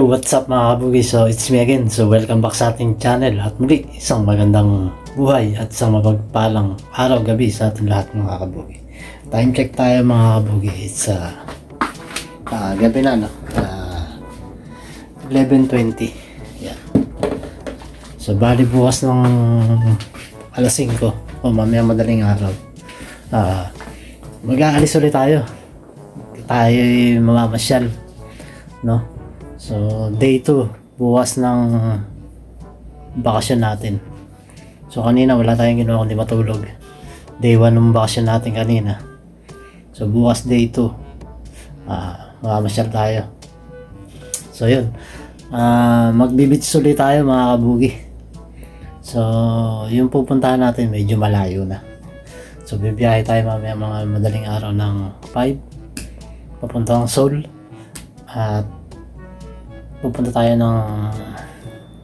Yo, what's up mga kabugi? So, it's me again. So, welcome back sa ating channel. At muli, isang magandang buhay at isang mapagpalang araw, gabi sa ating lahat mga kabugi. Time check tayo mga kabugi. It's gabi na, no? 11:20. Yan. So, bali bukas ng alas 5 o mamaya madaling araw. Mag-aalis ulit tayo. Tayo'y mamamasyal, no? So, day 2, bukas ng bakasyon natin. So, kanina wala tayong ginawa kundi matulog. Day 1 ng bakasyon natin kanina. So, bukas day 2, mamamasyal tayo. So, yun. Magbibits ulit tayo mga kabugi. So, yung pupuntahan natin medyo malayo na. So, bibiyahe tayo mamaya mga madaling araw ng 5 papuntang Seoul. At pupunta tayo ng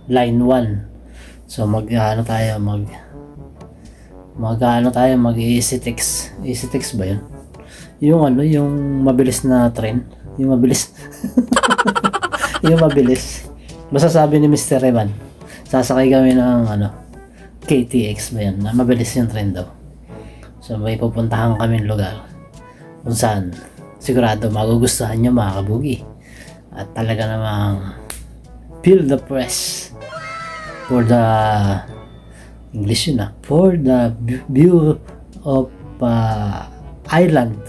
line 1. So mag-EasyTex ba yun? Yung mabilis na train, yung mabilis yung mabilis. Basta sabi ni Mr. Eman, sasakay kami ng KTX ba yun, na mabilis yung train daw. So may pupuntahan kami lugar kung saan sigurado magugustuhan nyo mga kabugi. At talaga namang feel the press for the English yun for the view of island.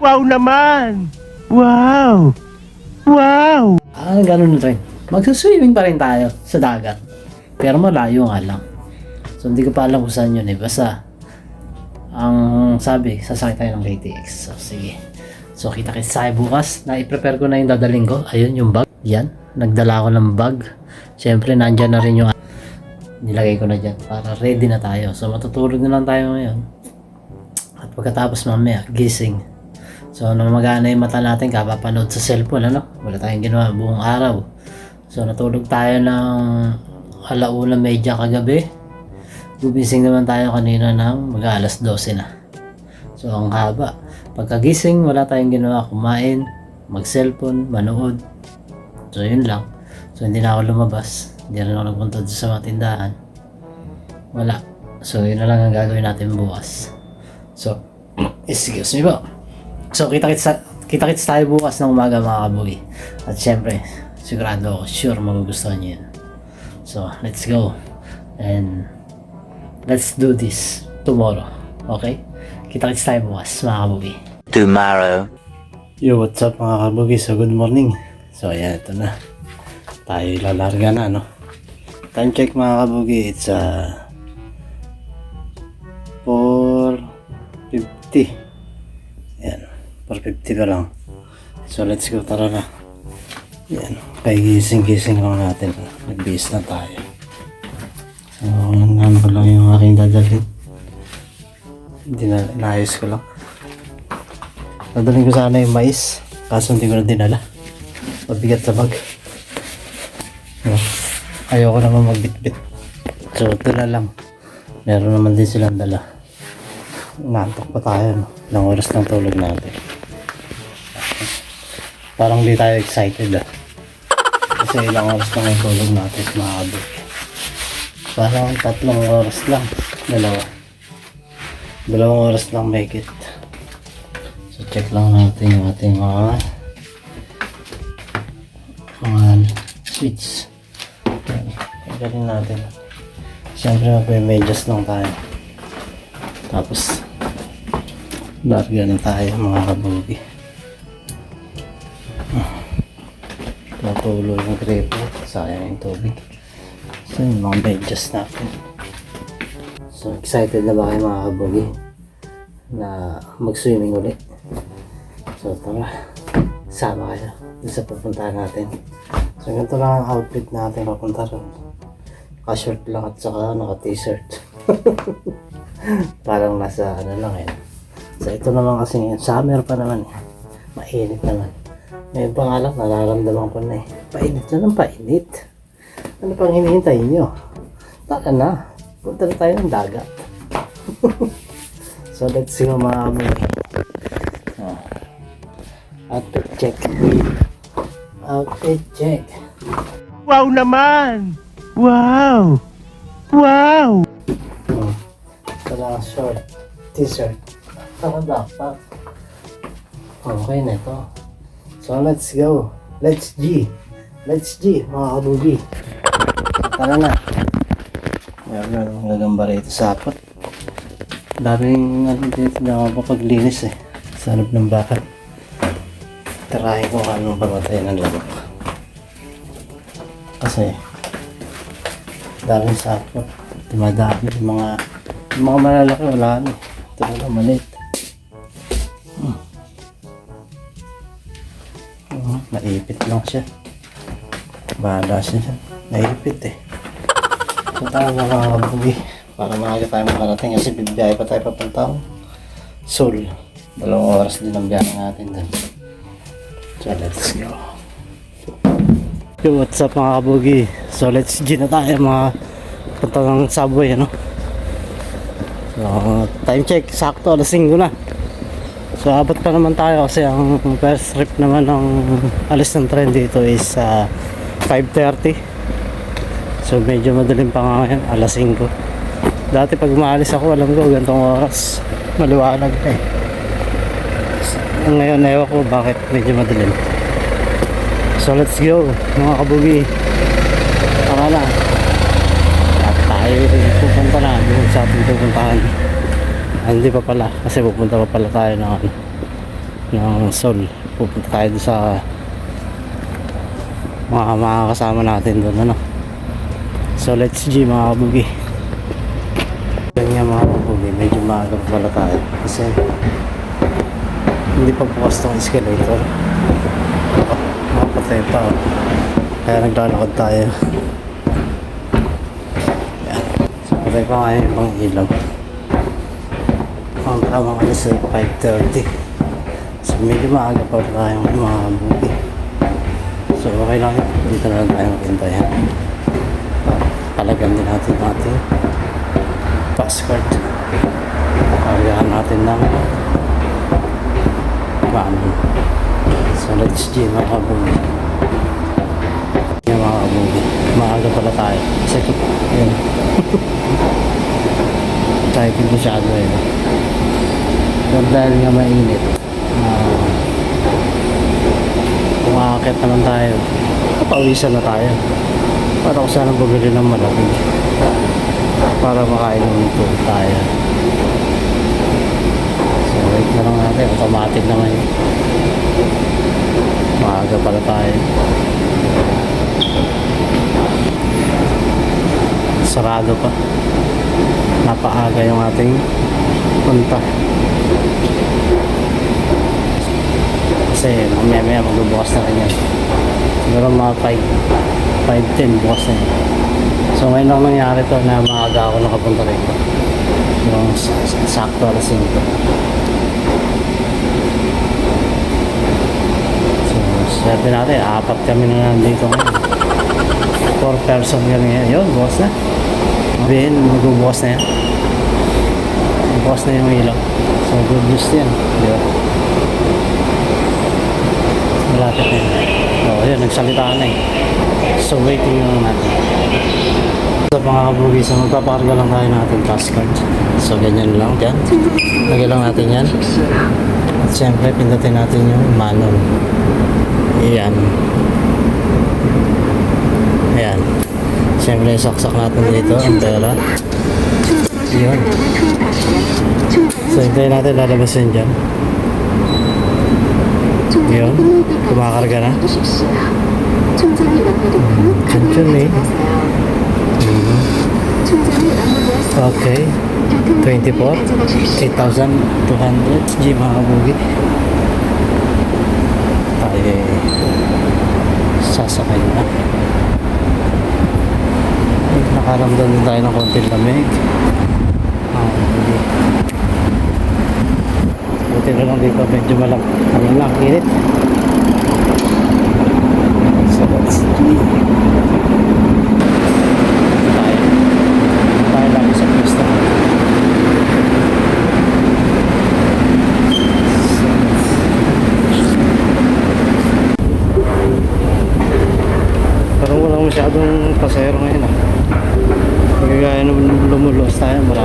Wow naman! Wow! Wow! Ganun na rin. Magsuswimming pa rin tayo sa dagat. Pero malayo nga lang. So hindi ko pa alam kung saan yun Basta ang sabi, sasakay tayo ng KTX. So sige. So kita-kits tayo bukas. Na-prepare ko na yung dadaling ko. Ayun yung bag. Yan. Nagdala ako ng bag. Siyempre nandyan na rin yung nilagay ko na dyan para ready na tayo. So matutulog na lang tayo ngayon. At pagkatapos mamaya gising. So namagana yung mata natin kapapanood sa cellphone. Wala tayong ginawa buong araw. So natulog tayo ng 1:30 kagabi. Gumising naman tayo kanina ng mag-alas 12 na. So ang haba. Pagkagising, wala tayong ginawa, kumain, mag-cellphone, manood. So, yun lang. So, hindi na ako lumabas. Hindi rin ako nagpunta sa mga tindahan. Wala. So, yun na lang ang gagawin natin bukas. So, excuse me po. So, kita-kits tayo bukas ng umaga mga kabugi. At syempre, sigurado ako, sure magugustuhan nyo yun. So, let's go. And, let's do this tomorrow. Okay? Kita-kits tayo bukas mga kabugi. Tomorrow. Yo, what's up mga kabugi? So, good morning. So, ayan, ito na. Tayo lalarga na, Time check mga kabugi. It's 4:50. Ayan, 4:50 pa lang. So, let's go, tara na. Ayan, gising lang natin. Nag-base na tayo. So, ano ko lang yung aking dadalhin. Hindi na, naayos ko lang. Dadalhin ko sana yung mais, kaso hindi ko na dinala. Mabigat sa bag. Ayoko naman magbitbit. So, dala lang. Meron naman din silang dala. Nantok pa tayo, Ilang oras ng tulog natin. Parang di tayo excited, Kasi ilang oras lang yung tulog natin, mga kabuk. Parang 3 oras lang. 2 oras lang make it. So check lang natin yung ating mga switch. Galing natin. Siyempre mag-medyas lang tayo. Tapos larga na tayo mga kabugi. Natulo yung gripo. Sayang yung tubig. So yung mga medyas natin. So, excited na ba kayo mga kabugi na mag-swimming ulit? So, tara. Sama kayo sa pupuntahan natin. So, ganito lang ang outfit natin papunta ron. Naka-short lang at saka naka-t-shirt. Parang nasa So, ito naman kasi ngayon. Summer pa naman Mainit naman. Ngayon pa nga lang, nararamdaman ko na Painit na ng painit. Ano pang hinihintay nyo? Tara na. Punta na tayo ng dagat. So let's see mga kabugi. At check. Outfit check. Wow naman! Wow! Wow! Oh, ito lang short. T-shirt. Saka backpack. Okay na ito. So let's go. Let's G. Let's G mga kabugi. Tara na. Meron ang gagamba rito sa apat. Daming ano dito na mapaglinis eh. Sa loob ng bahay. Tarahin ko anong pamatay ng lamok. Kasi daming sapot. Dumadami yung mga malalaki wala ano. Ito na maliit. Naipit lang siya. Bahala siya. Naipit eh. So tayo mga kabugi. Para maaga tayo makarating kasi bibiyahe pa tayo papuntang Seoul. 2 oras din ang biyahe natin dun. So let's go. Yo, what's up mga kabugi? So let's G na tayo mga puntang subway ano. So time check, sakto alas 5 na. So abot pa naman tayo kasi ang first trip naman ng alis ng tren dito is 5:30. So medyo madaling pa nga ngayon, alas 5. Dati pag maalis ako alam ko gantong oras maliwanag eh. Ngayon ewan ko bakit medyo madaling. So let's go mga kabugi. Tara na. At tayo pupunta na doon sa ating pupuntahan. Hindi pa pala kasi pupunta pa pala tayo ng Seoul. Pupunta tayo doon sa mga kasama natin doon ano. So let's G mga kabugi. Ganyan mga kabugi, medyo maaga pa pala tayo kasi hindi pa bukas tong escalator. Makapatay pa kaya naglalakad tayo. Yan. So patay pa nga yung pang ilaw. Ang tamang alas ay 5:30. So medyo maaga pa tayo mga kabugi. So okay lang yun. Dito na lang tayo maghintay. Palagyan din natin passcard. Pagkakaan natin ng paano. So let's G mga kabugi. Yan mga kabugi. Maaga pala tayo. Kasi ito yun. Tayo pindosyado yun. Pero dahil nga mainit. Kung aakit naman tayo, papawisan na tayo. Para ko sana bumili ng malamig para makain ng tubig tayo. So wait na lang natin, automatic naman yun. Maaga pala tayo. Sarado pa. Napaaga yung ating punta. Kasi mamaya magbubukas na rin yan. Siguro mga 5:10 bukas na yun. So ngayon lang nangyari to na maaga ako nakapunta rito. Yung sakto alas 5. So swerte natin, 4 kami na nandito ngayon. 4 person kami ngayon. Yun, bukas na. Mabihin, magbubukas na yan. Bukas na yung ilaw. So good news yan. Di ba? Malapit na yun. So yun, nagsalita na eh. So waiting lang natin. So mga kabugi, so magpapakarga lang tayo natin passcard. So ganyan lang dyan. Lagyan lang natin yan. At syempre pindutin natin yung manual. Ayan. Ayan. Syempre saksak natin dito ang pera. Yun. So hintayin natin lalabas yun dyan. Yun. Kumakarga na. Chun-chun eh. Okay. 24. 8,200 G mga kabugi. Tayo sasakay na. Nakaramdam din tayo ng konting lamig. Buti na lang dito medyo malang init. So let's tayo lagi sa pista.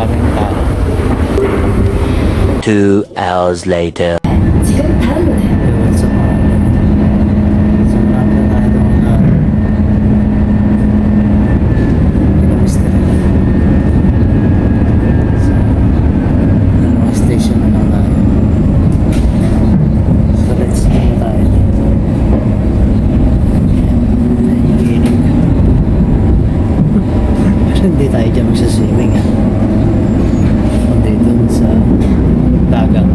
daming tao. 2 hours later. 지금 다음은 Ewan sa mga so marami na tayo doon na mystery so mga station na lang tayo so let's go na tayo pero hindi tayo dyan magsaswimming ha kundi dun sa dagat.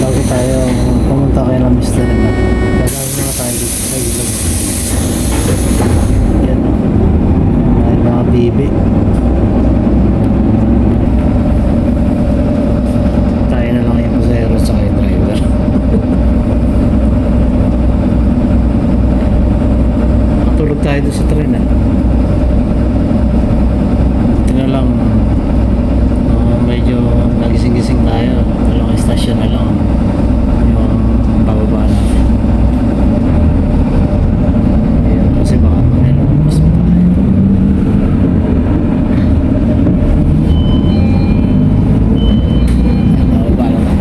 Bago tayo pumunta kay na Mr. Reman, gagawin muna tayo dito sa ilog. Yan o. May mga bibi. Tayo na lang yung pasero sa kay driver. Matulog tayo doon sa tren ah. Ito na lang. Medyo nagising-gising tayo. Dalawang estasyon na lang yung bababa natin. Ayun, kasi baka may lumabas pa tayo. Ayun, bababa lang tayo.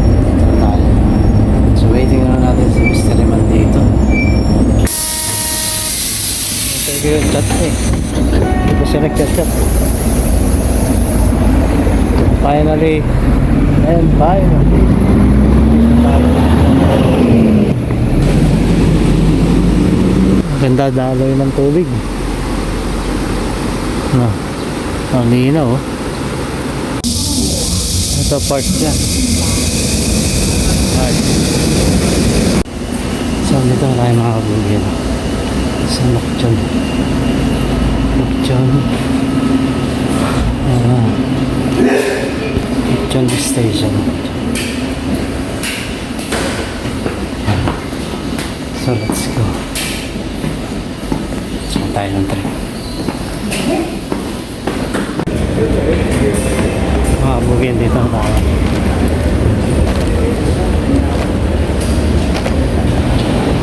Dito na tayo. So waiting na natin si Mr. Reman dito. Ito yung chat eh. Hindi ko siya nag-chat. Finally. And finally. Ganda daloy ng tubig. No. Ang linaw oh. Ito park dyan. Park. So dito na tayo mga kabugin. Sa Lukchon. Lukchon. Lukchon Station. So let's go. Saan tayo ng trip? Mga bugin dito na tayo.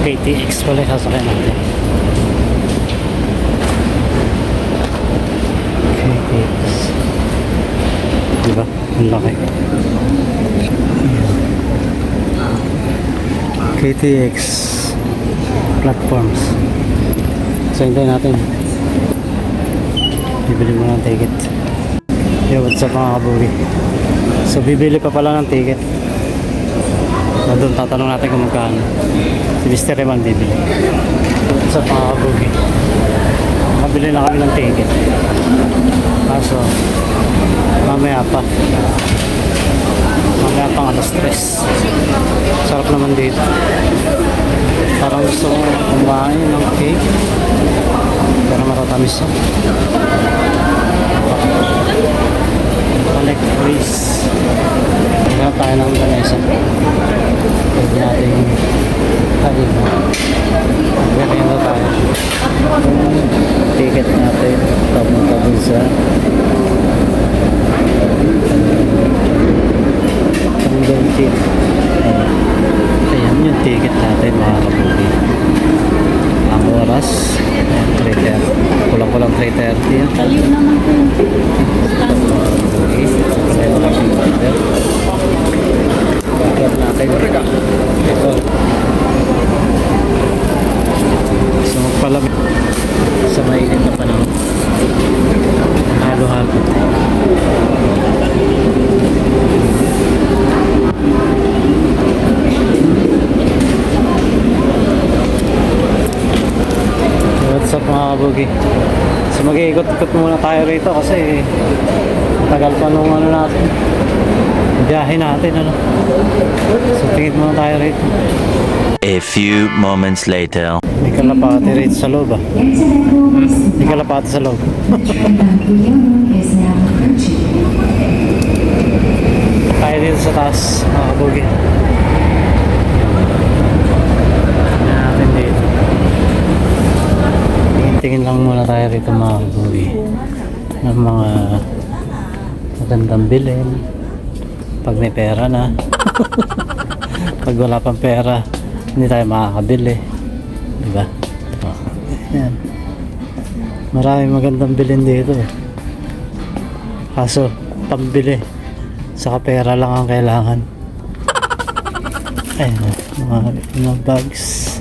KTX pala yung sasakyan natin. KTX. Diba? Ang laki. KTX platforms. So hintayin natin. Bibili mo ng ticket. Yo, what's up mga kabugi? So bibili pa pala ng ticket. So doon tatanong natin kung magkano. Si Mr. Reman bibili. What's up mga kabugi? Makabili na kami ng ticket. Kaso mamaya pa. Mamaya pang alas 3. Sarap naman dito. Parang gusto ko kumain ng cake. Pero matatamis siya. Connect Breeze. Maghanap tayo ng ganesa. Pwede natin tayo. Maghanap na tayo. Ticket natin. Papunta dun sa Hanggang Chin. Ayan yung ticket natin mga kabugi. Ang oras 3:30. Kulang-kulang 3:30 yan. Aliw naman po yung Okay. Kaya wala siyang order. Order natin. Ito. So magpalamig sa mainit na panahon. Halo-halo. What's up mga kabugi? So mag-iikot-ikot muna tayo rito kasi tagal pa nung ano natin biyahe natin ano. So tingin muna tayo rito. A few moments later. May kalapati rito sa loob ah. 열차를 타고 있습니다. May kalapati sa loob. Train Guillermo is now approaching. Tayo dito sa taas, mga kabugi. Tingnan natin dito. Tingin lang muna tayo rito mga kabugi. Ng mga magandang bilhin. Pag may pera na. Pag wala pang pera, hindi tayo makakabili. Diba? Oh, yan. Maraming magandang bilhin dito. Kaso, pambili. Saka pera lang ang kailangan. Ayun, mga bags.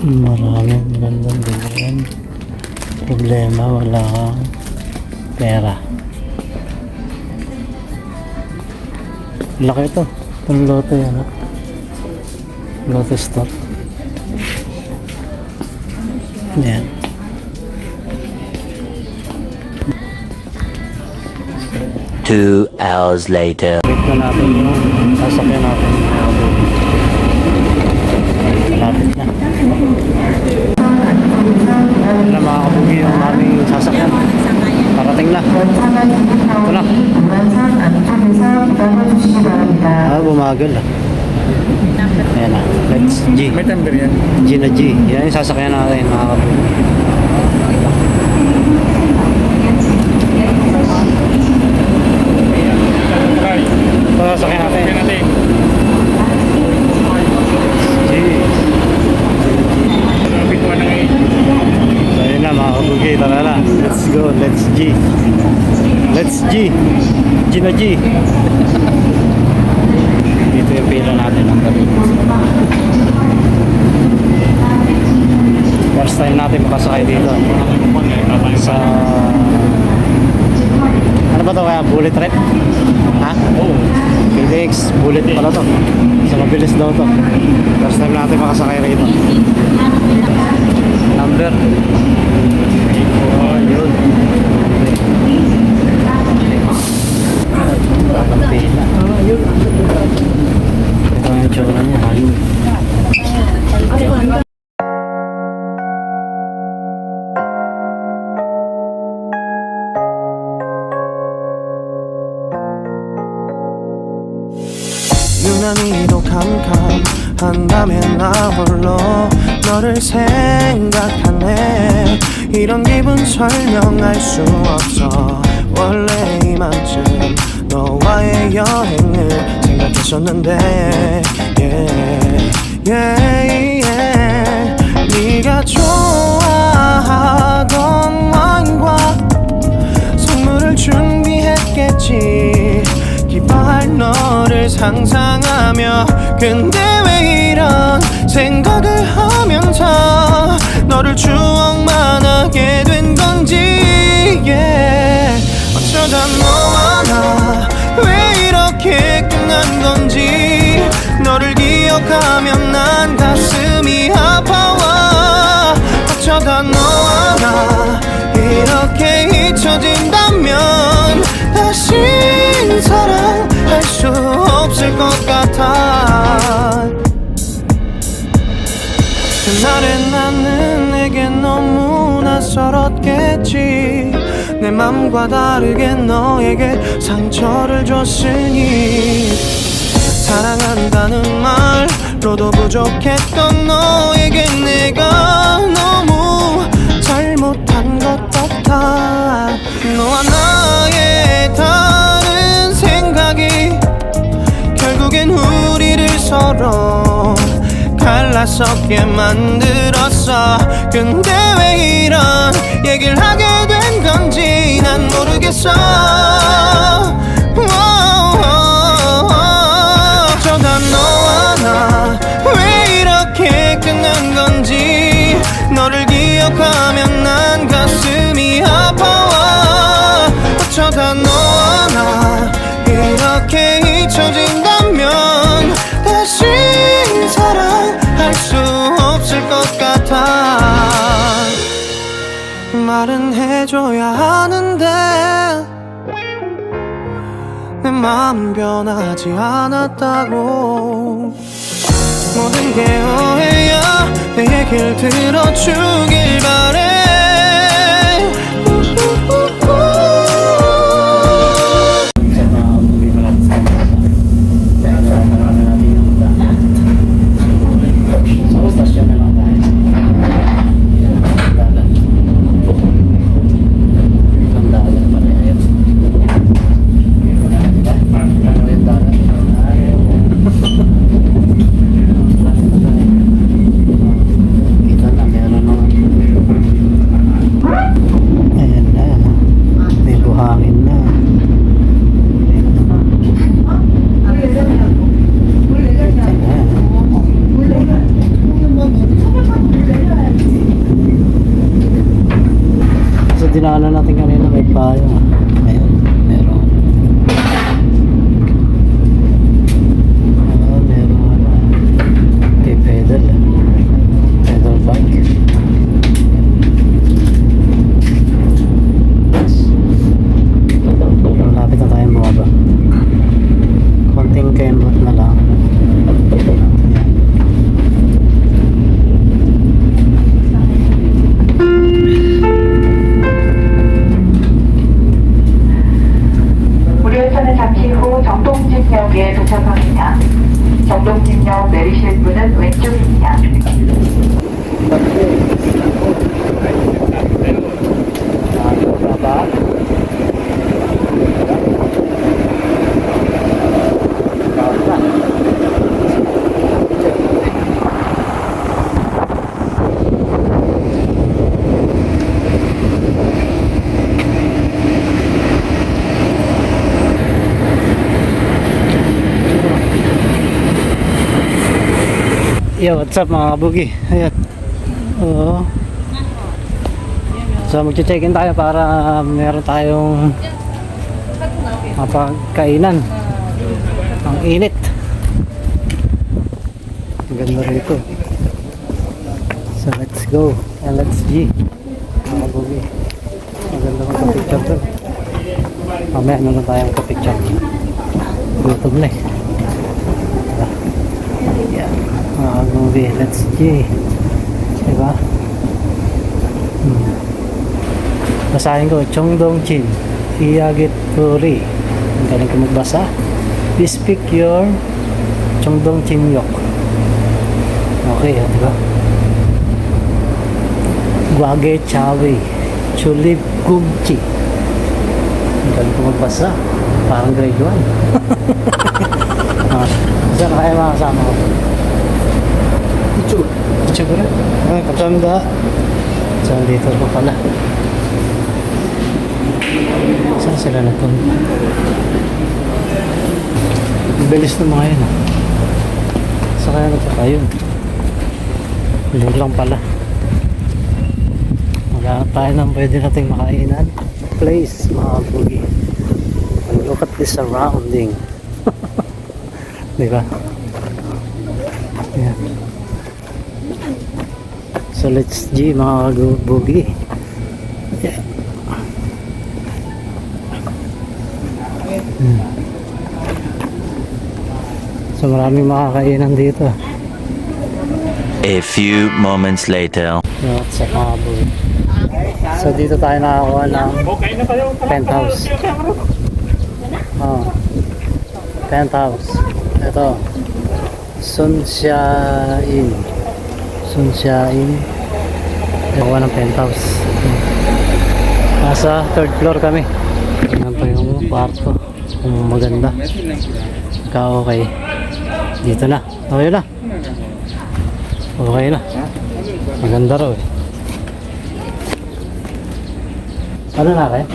Maraming magandang bilhin. Problema, wala kang pera. Laki ito. Itong loto yan. Loto stock. Yan. 2 hours later. Wait na natin yung sasakyan natin. Malapit na. Wala mga kabugi yung aming sasakyan. Parating na. Ito na. Bumagal ah. Ayan na. Let's G. May number yan. G na G. Yan yung sasakyan natin mga kabugi. Ito sasakyan natin. G. Bituan na ngayon. So yun na mga kabugi. Tara na. Let's go. Let's G. Let's G. G na G. Dito yung pila natin ng gabi. First time natin makasakay dito. Sa... Ano ba to kaya? Bullet trip? Ha? Oo. PDX. Bullet pala to. So mabilis daw to. First time natin makasakay rito. Number. Oh, yun. Ang pila. Ito ang itsura niya. Ayun. 유난히도 캄캄한다면 나 홀로 너를 생각하네. 이런 기분 설명할 수 없어. 원래 이맘쯤 너와의 여행을 생각했었는데 yeah, yeah, yeah. 네가 좋아하던 와인과 선물을 준비했겠지. 기뻐할 너를 상상하며 근데 왜 이런 생각을 하면서 너를 추억만 하게 된 건지 yeah. 어쩌다 너와 나 왜 이렇게 끝난 건지 너를 기억하면 난 가슴이 아파와 어쩌다 너와 나 이렇게 잊혀진다면 다시 사랑할 수 없을 것 같아. 그날의 나는 내게 너무 낯설었겠지. 내 맘과 다르게 너에게 상처를 줬으니 사랑한다는 말로도 부족했던 너에게 내가 너무 잘못한 것 같아. 너와 나의 다른 생각이 결국엔 우리를 서로 갈라서게 만들었어. 근데 왜 이런 얘기를 하게 된 건지 난 모르겠어. 어쩌다 너와 나 왜 이렇게 끝난 건지 너를 기억하면 난 가슴이 아파와 어쩌다 너와 나 이렇게 잊혀진다면 다시 사랑할 수 없을 것 같아. 말은 해줘야 하는데 내 마음은 변하지 않았다고 모든 게 오해야 내 얘길 들어주길 바래 Sa mga movie pa lang sa kaya naman natin yung dagat. So, stasyon na lang tayo. Yan, dagat. Ang dagat pala yun. Ano yung dagat? Kita na, meron naman. Ayan na. May buhangin na. So dinaanan natin kanina may payo. Ayan, meron. Meron kay pedal. Pedal bike. Malapit na tayo bumaba. Konting kembot na lang. Ayan. 우리 열차는 잠시 후 정동진역에 도착합니다. 정동진역 내리실 분은 왼쪽입니다. Baba. Yo, what's up mga kabugi? Ayan. Oo. So magche-check-in tayo para meron tayong mapagkainan. Ang init. Ang ganda rito. So let's go. LXG. Mga kabugi. Ang ganda magka-picture dun. Mamaya na lang tayo magka-picture. Gutom na eh. Yeah. Mga kabugi. Let's G. Diba? Basahin ko, Chongdongchin, Iyagit Puri. Ang galing ko magbasa. Please speak your Chongdongchin yok. Okay, diba? Gwage Chawi, Chulib Gumchi. Ang galing ko magbasa. Parang grade 1. Saan na kayo mga kasama ko? Ichu ko rin. Ay, katanda. So, dito ko pala. Saan sila nagpunta? Ang bilis ng mga yun. Saan kaya nagpunta yun? Yun lang pala. Wala tayo nang pwede nating makainan. Place, mga bugi. Look at this surrounding. Diba? Ayan. So let's G mga bugi. Yeah. So maraming makakainan dito. A few moments later. What's up mga bugi? So dito tayo nakakuha ng penthouse. Oh. Penthouse. Ito. Sunshine. Nakuha ng penthouse. Nasa 3rd floor kami. Yan pa yung kwarto. Kung maganda. Okay. Dito na. Okay na. Okay na. Maganda raw eh. Ano na kayo?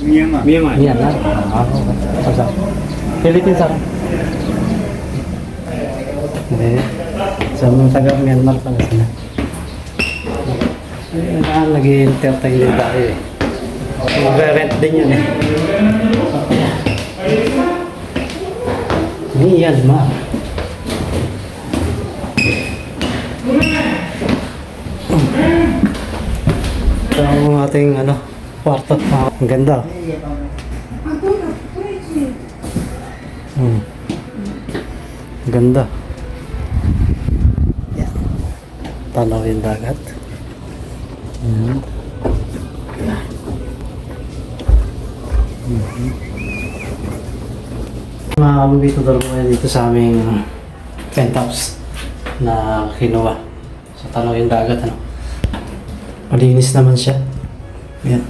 Myanmar. Okay. Saan? Philippines ako. Hindi. So, mga taga Myanmar pala sila. Nag-i-entertain din tayo eh. Mag-rent din yun eh. Myanmar. Ito ang ating kwarto. Ang ganda. Ganda. Yan. Tanaw yung dagat. Yan. Mga kabubito, dalawa ko dito sa aming penthouse na kinuha. So, tanaw yung dagat, ano. Malinis naman siya. Yan.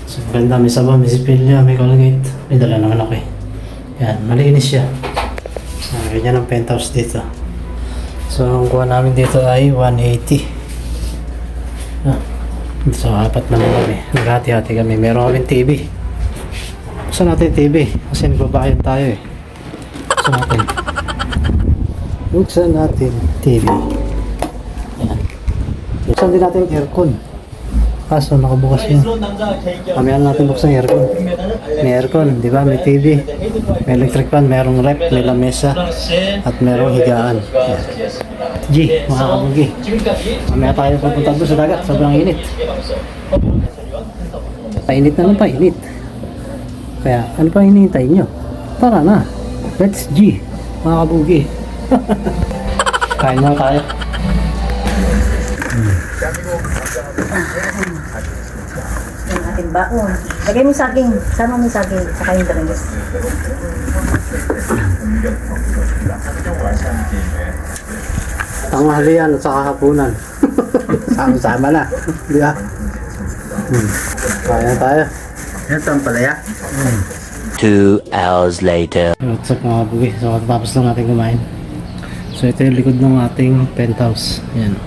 So, ganda. May sabaw, may sipilya, may Colgate. May dala naman ako eh. Yan, malinis siya. So, ganyan ang penthouse dito. So, ang kuha namin dito ay 180. So, apat naman kami. Naghati-hati kami. Meron kaming TV. Buksan natin yung TV. Kasi nagbabayad tayo eh. Buksan natin TV. Yan. Buksan din natin yung aircon. Kaso nakabukas yun. Kamihan natin buksan yung aircon. May aircon, di ba? May TV. May electric fan, merong rep, may lamesa. At merong higaan. Yan. G, mga kabugi. Mamaya tayo pupunta doon sa dagat. Sobrang init. Painit na lang, painit. Kaya, ano pa hinihintay nyo? Tara na. Let's G, mga kabugi. Kain na tayo. Yung ating baon. Lagay mo saging. Sama mo saging. Saka yung dalanggis. Tanghalian at saka hapunan. Sama-sama na. Di ba? Kaya na tayo. Yan saan palaya? 2 hours later. What's up mga kabugi? So tapos lang natin kumain. So ito yung likod ng ating penthouse. Yan.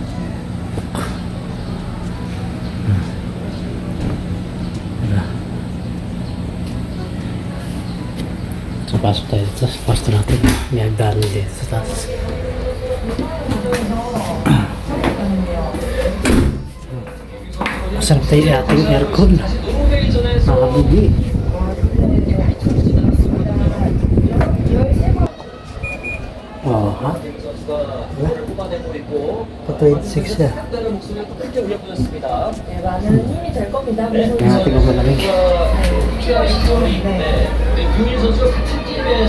So pasok tayo dito. Pasok natin. May hagdanan dito sa taas. Masarap tayo yung ating aircon. Mga kabugi. Oh, ha? Pa 26 siya. Kaya natin kung malamig. 네,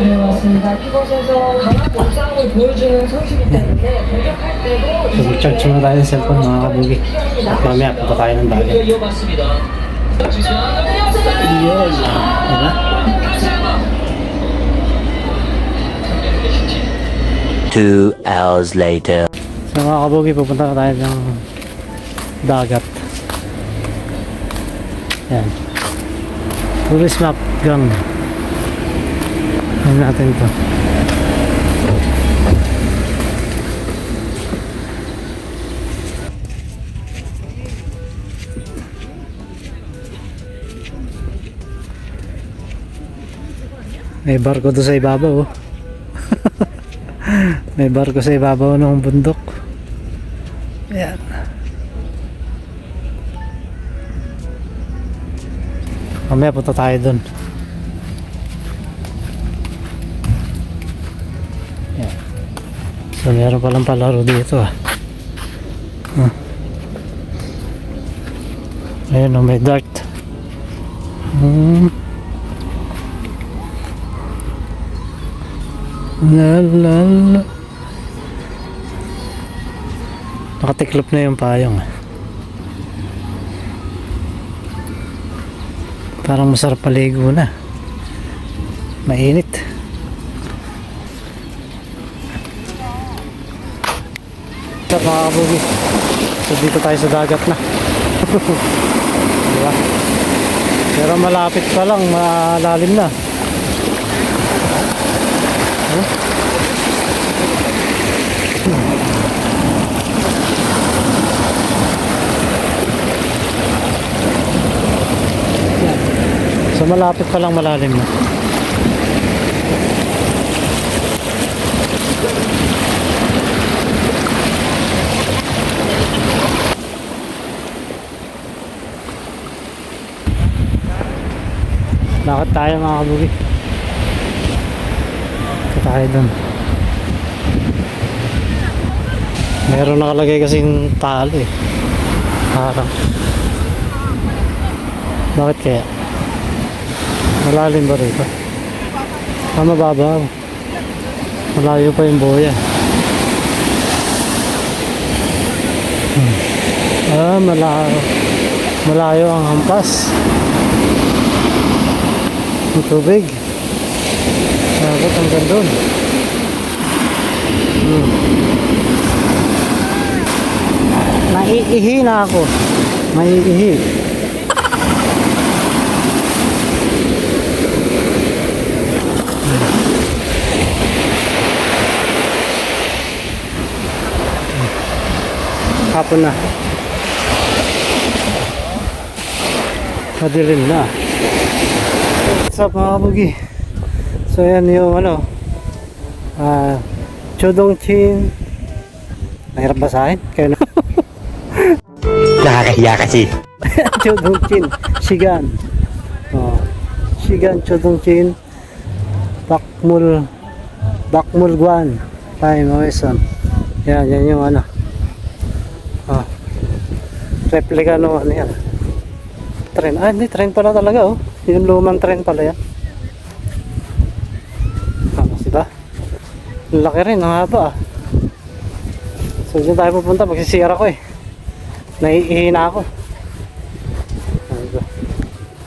맞습니다. 피거 선수 강한 몸싸움을 보여주는 선수이기 때문에 공격할 때도 So mag-charge muna tayo ng cellphone mga kabugi. At mamaya punta tayo ng dagat. Yun. Diba? 2 hours later. So mga kabugi, pupunta na tayo ng dagat. Yan. Tourist map gang. Ano natin to? May barko to sa ibabaw oh. May barko sa ibabaw ng bundok. Ayan. Mamaya punta tayo dun. Ayan. So meron palang palaro dito ah. Ayun oh, may dart. La la la. Nakatiklop na yung payong. Parang masarap paligo na. Mainit. Ito mga kabugi. So dito tayo sa dagat na. Diba? Pero malapit pa lang, malalim na. So malapit pa lang, malalim na. Lakad tayo mga kabugi. Lakad tayo dun. Meron nakalagay kasing tali eh. Parang. Bakit kaya? Malalim ba rito? Mababaw. Malayo pa yung buya. Malayo. Malayo ang hampas. Ang tubig. Dapat hanggang doon. Naiihi na ako. Maiihi. Hapon na. Madilim na. What's up mga kabugi? So yan yung ano, Chodongchin. Mahirap basahin? Kaya na. Nakakahiya kasi. Chodongchin. Shigan. Shigan Chodongchin. Bakmulguan. Tayo mga son. Yan yung ano. Replika no ano yan. Tren. Hindi, tren pala talaga oh. Yung lumang tren pala yan. Diba? Laki rin, ang haba ah. So dyan tayo pupunta, magsisira ko eh. Naiihi na ako.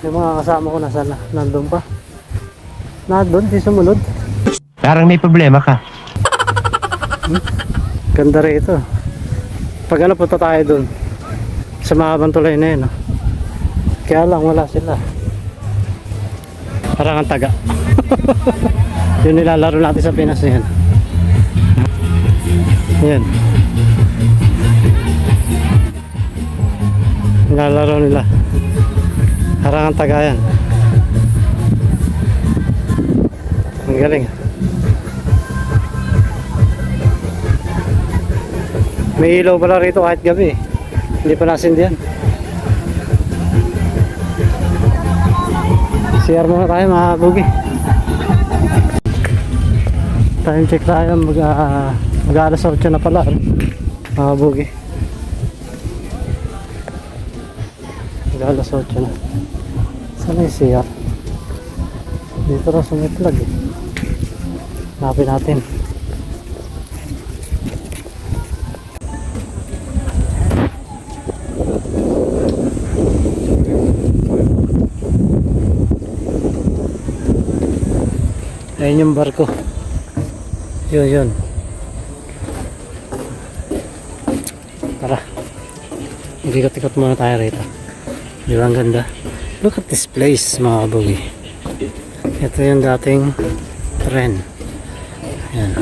Yung mga kasama ko nasa na? Nandun pa. Nandun, di sumunod. Parang may problema ka. Ganda rito. Pag ano, punta tayo dun sa mahabang tulay na yun. Kaya lang wala sila. Parang ang taga. Yun nilalaro natin sa Pinas yan. Yan. Nilalaro nila. Parang ang taga yan. Ang galing. May ilaw pala rito kahit gabi. Hindi pa nasindihan. CR muna tayo mga bugi. Time check tayo. Mag-alas 8 na pala. Mga bugi. Mag-alas 8 na. Saan yung CR? Dito na sa may plug eh. Hanapin natin. Ayun yung barko. Yun. Tara. Ikot-ikot muna tayo rito. Di ba ang ganda? Look at this place mga kabugi. Ito yung dating tren. Ayan.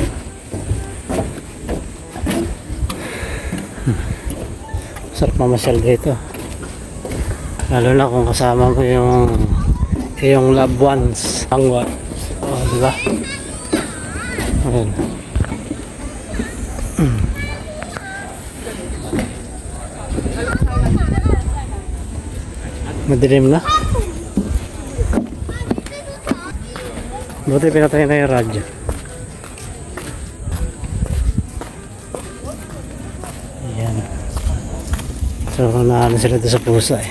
Sarap mamasyal dito. Lalo na kung kasama ko yung loved ones. Angwa. Diba? Ayan. Madilim na. Buti pinatay na yung radyo. Ayan. So naano sila doon sa pusa eh.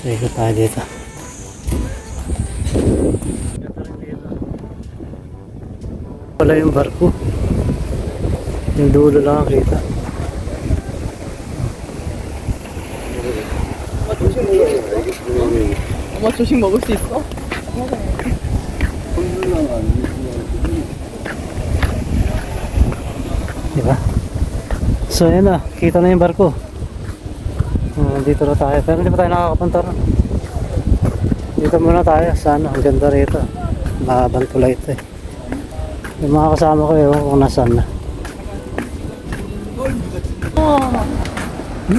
So ikot tayo dito. Wala yung barko. Yung dulo lang kita. 조식 먹을 수 있어? Diba? So yan na, kita na yung barko. Dito na tayo, pero hindi pa tayo nakakapunta ron. Dito muna tayo, sana, ang ganda rito. Mahabang tulay ito eh. Yung mga kasama ko ewan kung nasaan na.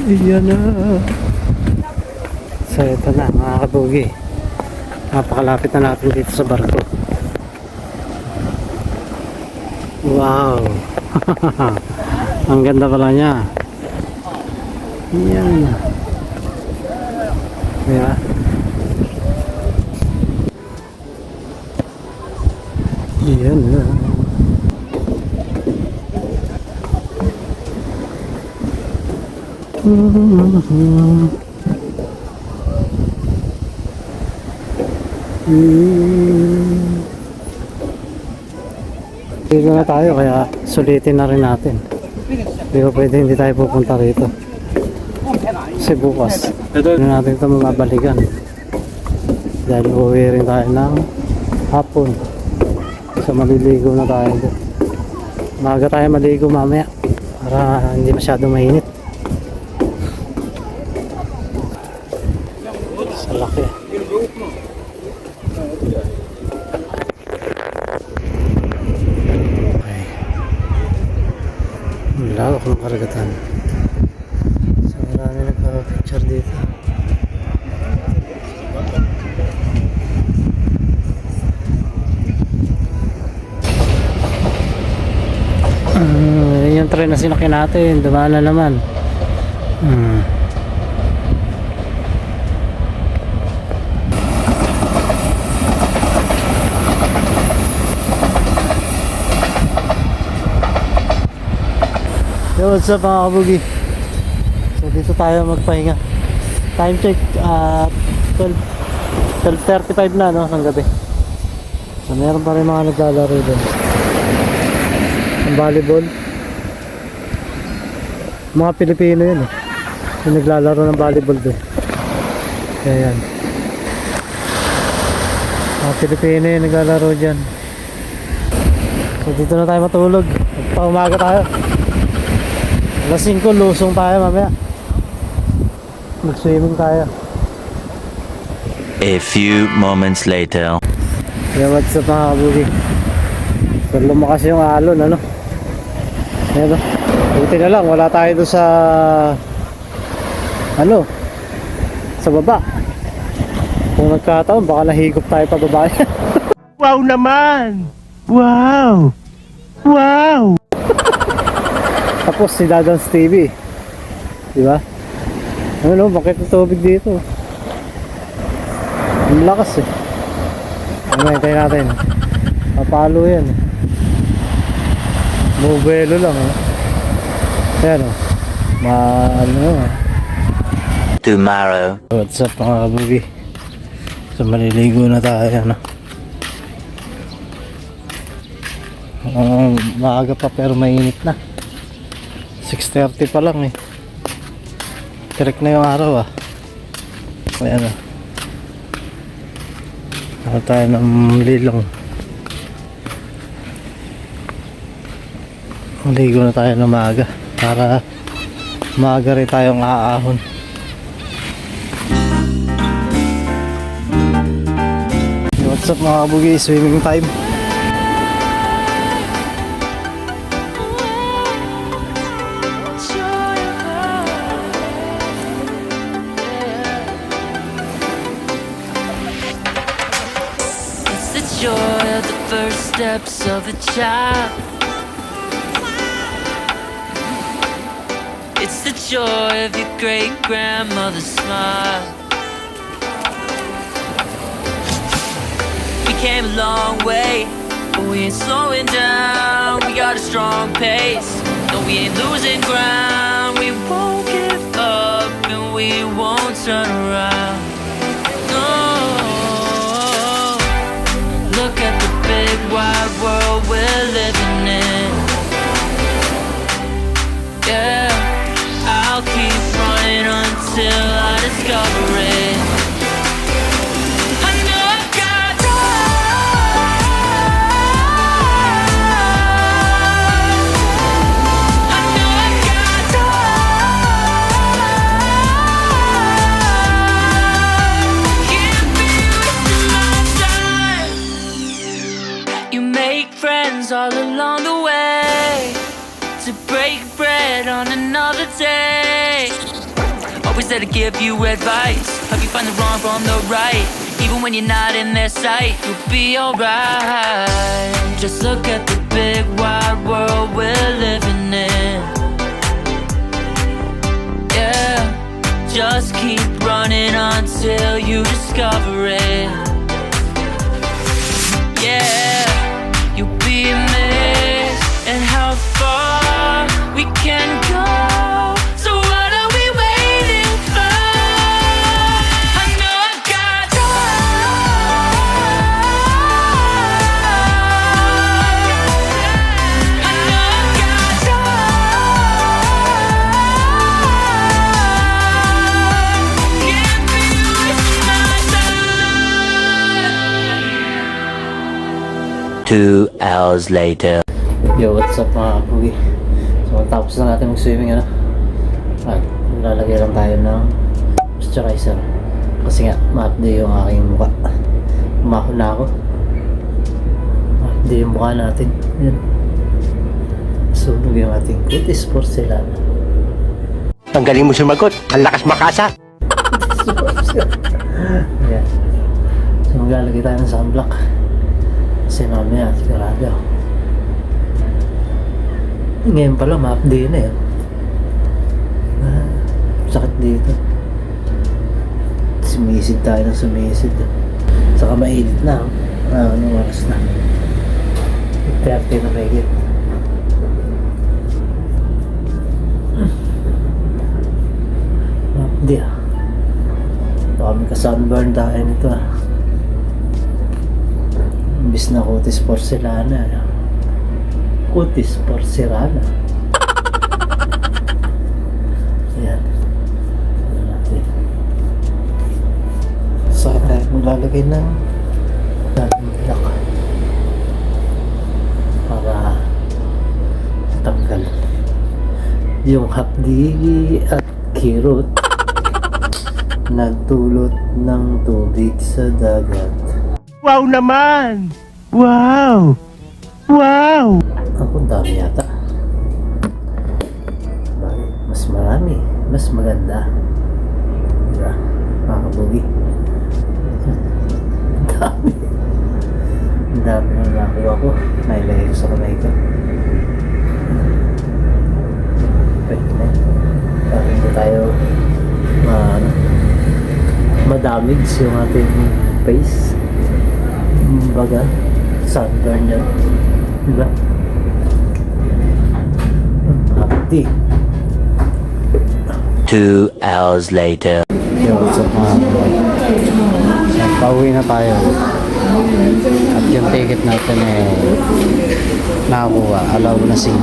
Iyan na. So ito na mga kabugi. Napakalapit na natin dito sa barko. Wow. Ang ganda pala niya. Yan. Diba? Yan na. Dito na tayo kaya sulitin na rin natin. Hindi ko pwede hindi tayo pupunta rito. Kasi bukas, hindi natin ito mabalikan. Dahil uuwi rin tayo ng hapon. So maliligo na tayo doon. Maaga tayo maligo mamaya para hindi masyado mainit. Sa laki. Okay. Lawak ng karagatan. So marami nagpa-picture dito. Yan yung tren na sinakyan natin. Dumaan na naman. Yo, what's up mga kabugi? So dito tayo magpahinga. Time check 12:35 na no, ng gabi. So meron pa rin mga naglalaro doon. Ang volleyball. Mga Pilipino yun eh. Yung naglalaro ng volleyball doon. Kaya yan. Mga Pilipino yung naglalaro dyan. So dito na tayo matulog. Paumaga tayo. Alas 5 lusong tayo mamaya. Mag-swimming tayo. A few moments later. Yeah, what's up mga kabugi? So lumakas yung alon ano. Ayan o. Buti na lang wala tayo doon sa sa baba. Kung nagkataon baka nahigop tayo pababa. Wow naman! Wow! Wow! Tapos si Dadans TV. Diba? Ano, bakit yung tubig dito? Ang lakas eh. Ano, hintayin natin. Papalo yan eh. Mubelo lang eh. Ayan o. Tomorrow. What's up mga kabugi? So maliligo na tayo ano. Maaga pa pero mainit na. 6:30 pa lang eh. Correct na yung araw ah. Ayan ah. Ako tayo ng lilong. Maligo na tayo ng maaga para maaga rin tayong aahon. What's up mga kabugi? Swimming time. Joy of the first steps of a child. It's the joy of your great grandmother's smile. We came a long way, but we ain't slowing down. We got a strong pace, no, we ain't losing ground. We won't give up and we won't turn around. Look at the big wide world we're living in. Yeah, I'll keep running until I discover it. I know I've got time. I know I've got time. Can't be wasting my time. You make friends all along the way, to break bread on another day. Always there to give you advice, help you find the wrong from the right. Even when you're not in their sight, you'll be alright. Just look at the big wide world we're living in. Yeah, just keep running until you discover it. Yeah, you'll be amazed at how far we can go. So what are we waiting 2 hours later. Yo, what's up mga kapugi? So, tapos na natin mag-swimming, ano? At lalagay lang tayo ng moisturizer. Kasi nga, ma-update yung aking mukha. Umahon na ako. Ma-update yung mukha natin. Yan. Sunog yung ating kutis porcelana. Ang galing mo sumagot. Ang lakas makasa. Ayan. So, maglalagay tayo ng sunblock. Kasi mamaya, sigurado. Ngayon pala, ma-update na yun. Sakit dito. Sumisid tayo ng sumisid. Saka mainit na. Anong oras na? 30 na mahigit. Hindi ah. Baka may ka-sunburn tayo nito ah. Imbis na kutis porcelana. Kutis porcelana. Ayan. Ayan natin. Saka tayo maglalagay ng sunblock para tanggal yung hapdi at kirot nagdulot ng tubig sa dagat. Wow naman! Wow! Wow! Ako dami yata. Bakit? Mas marami. Mas maganda. Diba? Mga kabugi. Ang dami. Ang dami na nakuha ko. Nailagay ko sa kamay ko. Pwede na. Para hindi tayo madamage yung ating face. Baga, sunburn yan. Diba? Hapdi. 2 hours later. Yo, what's up mga boy? So, pauwi na tayo. At yung ticket natin nakakuha. Alaw na 5.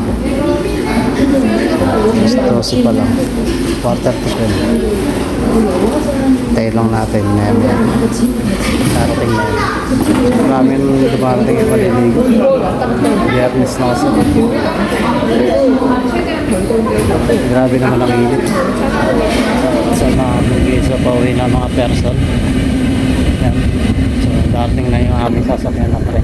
Just 12 pa lang. Quarter to 12. Tayo lang natin. Darating na yun. Marami nung dumarating yung maliligo. Biyernes na kasi. Grabe naman ang init. Sa mga bugis sa pauwi na mga person. Yan. So, darating na yung aming sasakyan na pre.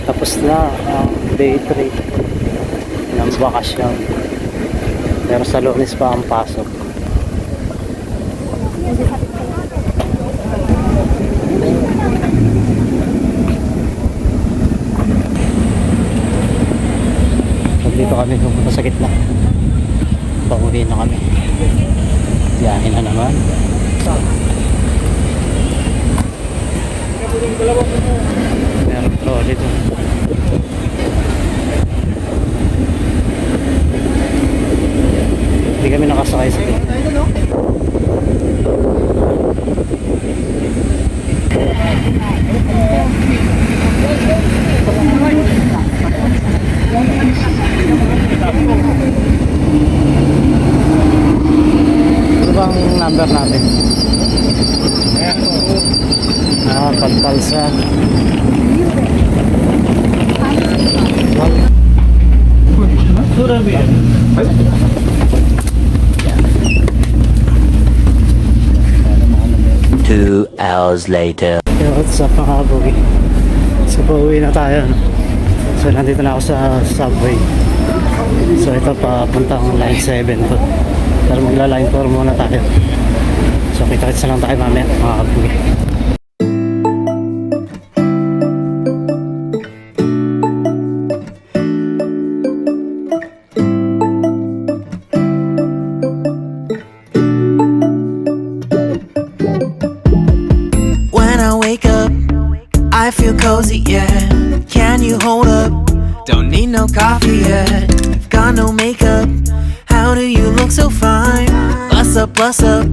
Tapos na ang day 3 ng bakasyon. Pero sa Lunes pa ang pasok. Dito kami pupunta sa gitna. Pauwi na kami. Biyahe na naman. Meron trolley dito. Hindi kami nakasakay sa gitna. Ano bang number natin? Palpalsa. Surabi. 2 hours later. Yo, what's up mga kabugi? So, pauwi na tayo. No? So, nandito na ako sa subway. So, ito papuntang line 7 to. Pero magla-line 4 muna tayo. So, kita-kits na lang tayo mamaya mga kabugi. I feel cozy, yeah. Can you hold up? Don't need no coffee yet. Got no makeup. How do you look so fine? Bust up, bust up.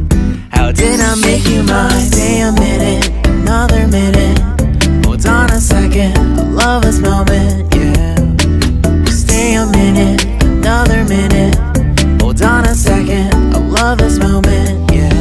How did I make you mine? Stay a minute, another minute. Hold on a second, I love this moment, yeah. Stay a minute, another minute. Hold on a second, I love this moment, yeah.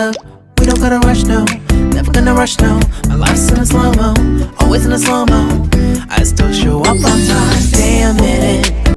up. We don't gotta rush, no. Never gonna rush, no. My life's in a slow mo, always in a slow mo. I still show up on time. Stay a minute.